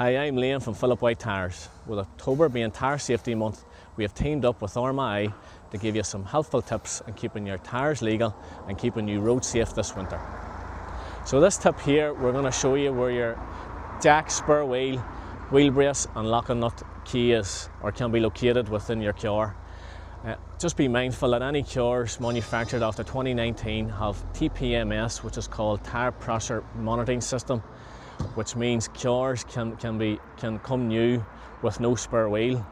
Hi, I'm Liam from Philip White Tyres. With October being Tyre Safety Month, we have teamed up with Armagh I to give you some helpful tips on keeping your tyres legal and keeping you road safe this winter. So this tip here, we're going to show you where your jack, spur wheel, wheel brace and locking nut key is or can be located within your car. Just be mindful that any cars manufactured after 2019 have TPMS, which is called Tyre Pressure Monitoring System, which means cars can come new with no spare wheel.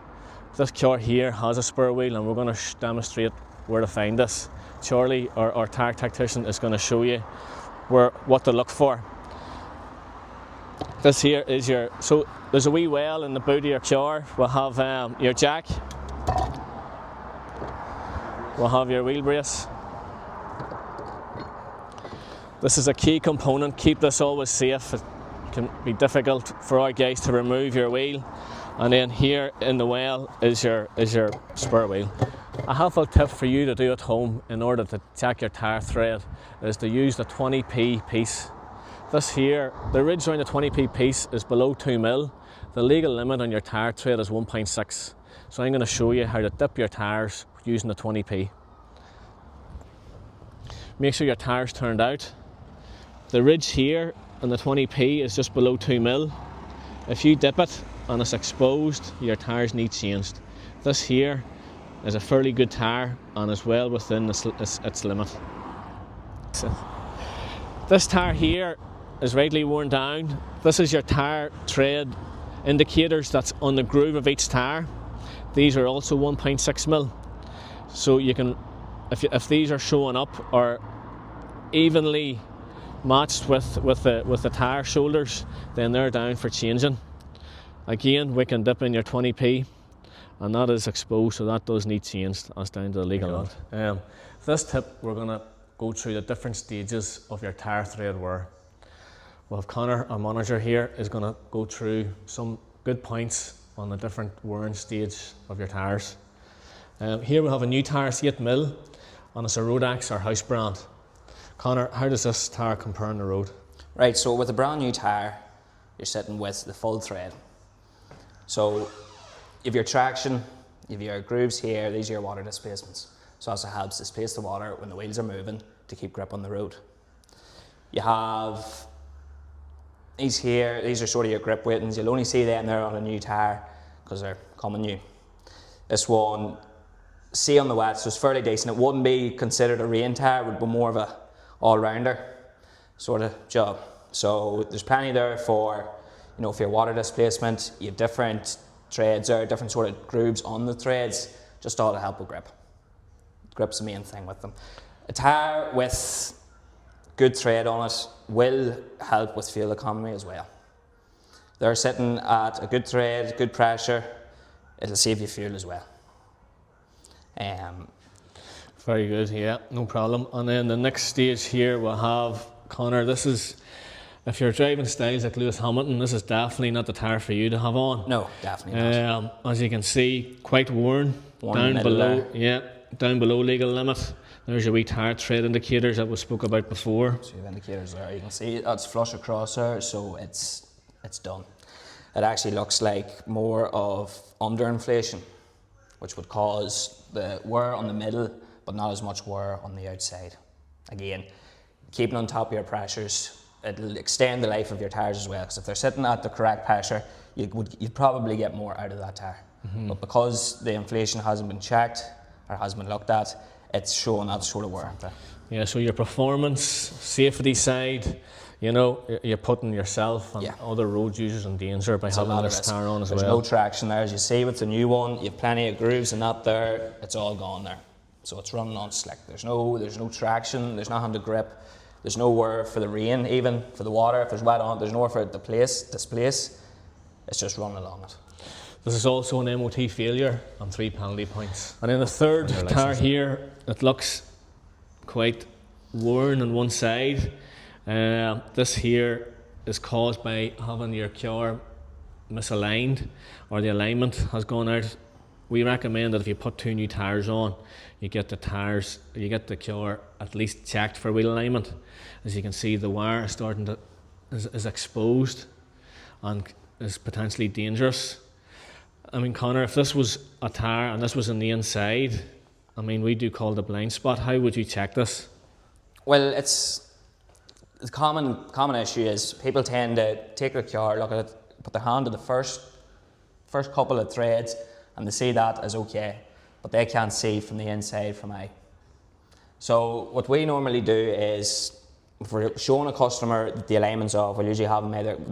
This car here has a spare wheel and we're going to demonstrate where to find this. Charlie, our tyre tactician, is going to show you what to look for. This here is so there's a wee well in the boot of your car. We'll have your jack, we'll have your wheel brace. This is a key component. Keep this always safe. It can be difficult for our guys to remove your wheel. And then here in the well is your spare wheel. A helpful tip for you to do at home in order to check your tyre thread is to use the 20p piece. This here, the ridge around the 20p piece is below 2mm. The legal limit on your tyre thread is 1.6. So I'm going to show you how to dip your tyres using the 20p. Make sure your tyre's turned out. The ridge here on the 20p is just below 2mm. If you dip it and it's exposed, your tyres need changed. This here is a fairly good tyre and is well within its limit. This tyre here is rightly worn down. This is your tyre tread indicators that's on the groove of each tyre. These are also 1.6mm. So you can, if these are showing up or evenly matched with the tyre shoulders, then they're down for changing. Again, we can dip in your 20p and that is exposed, so that does need changed. That's down to the legal limit. This tip, we're going to go through the different stages of your tyre thread wear. Well, Connor, our manager here, is going to go through some good points on the different wearing stage of your tyres. Here we have a new tyre, 8mm, and it's a Rodax or house brand. Connor, how does this tyre compare on the road? Right, so with a brand new tyre, you're sitting with the full thread. So if your traction, if your grooves here, these are your water displacements. So also helps displace the water when the wheels are moving to keep grip on the road. You have these here, these are sort of your grip weightings. You'll only see them there on a new tyre because they're coming new. This one, see on the wet, so it's fairly decent. It wouldn't be considered a rain tyre, it would be more of a all-rounder sort of job. So there's plenty there for, for your water displacement. You have different threads there, different sort of grooves on the threads, just all to help with grip. Grip's the main thing with them. A tyre with good thread on it will help with fuel economy as well. They're sitting at a good thread, good pressure, it'll save you fuel as well. Very good, yeah, no problem. And then the next stage here we'll have, Connor, this is, if you're driving styles like Lewis Hamilton, this is definitely not the tyre for you to have on. No, definitely not. As you can see, quite worn down below, down below legal limit. There's your wee tyre tread indicators that we spoke about before. So you have indicators there, you can see that's flush across there, so it's done. It actually looks like more of underinflation, which would cause the wear on the middle, but not as much wear on the outside. Again, keeping on top of your pressures, it'll extend the life of your tyres as well, because if they're sitting at the correct pressure, you'd probably get more out of that tyre. But because the inflation hasn't been checked, or hasn't been looked at, it's showing that sort of wear. Yeah, so your performance, safety side, you're putting yourself and other road users in danger by having this tyre on as well. There's no traction there. As you see with the new one, you have plenty of grooves and that there, it's all gone there. So it's running on slick. There's no traction, there's nothing to grip, there's nowhere for the rain, even for the water, if there's wet on it, there's nowhere for it to displace. It's just running along it. This is also an MOT failure and 3 penalty points. And then the third tyre here, it looks quite worn on one side. This here is caused by having your car misaligned or the alignment has gone out. We recommend that if you put 2 new tyres on, you get the car at least checked for wheel alignment. As you can see, the wire is is exposed, and is potentially dangerous. I mean, Connor, if this was a tyre and this was on the inside, I mean, we do call it a blind spot. How would you check this? Well, it's the common issue is people tend to take their car, look at it, put their hand to the first couple of threads, and they see that as okay, but they can't see from the inside from eye. So what we normally do is, if we're showing a customer the alignment's off, we'll usually have them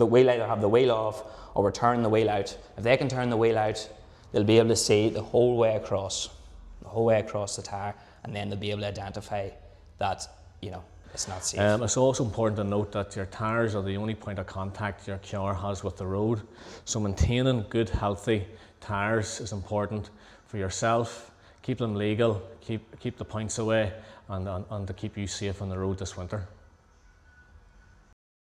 we'll either have the wheel off or we're turning the wheel out. If they can turn the wheel out, they'll be able to see the whole way across the tyre, and then they'll be able to identify that, you know, it's not safe. It's also important to note that your tyres are the only point of contact your car has with the road. So maintaining good, healthy tyres is important for yourself. Keep them legal, keep the points away, and to keep you safe on the road this winter.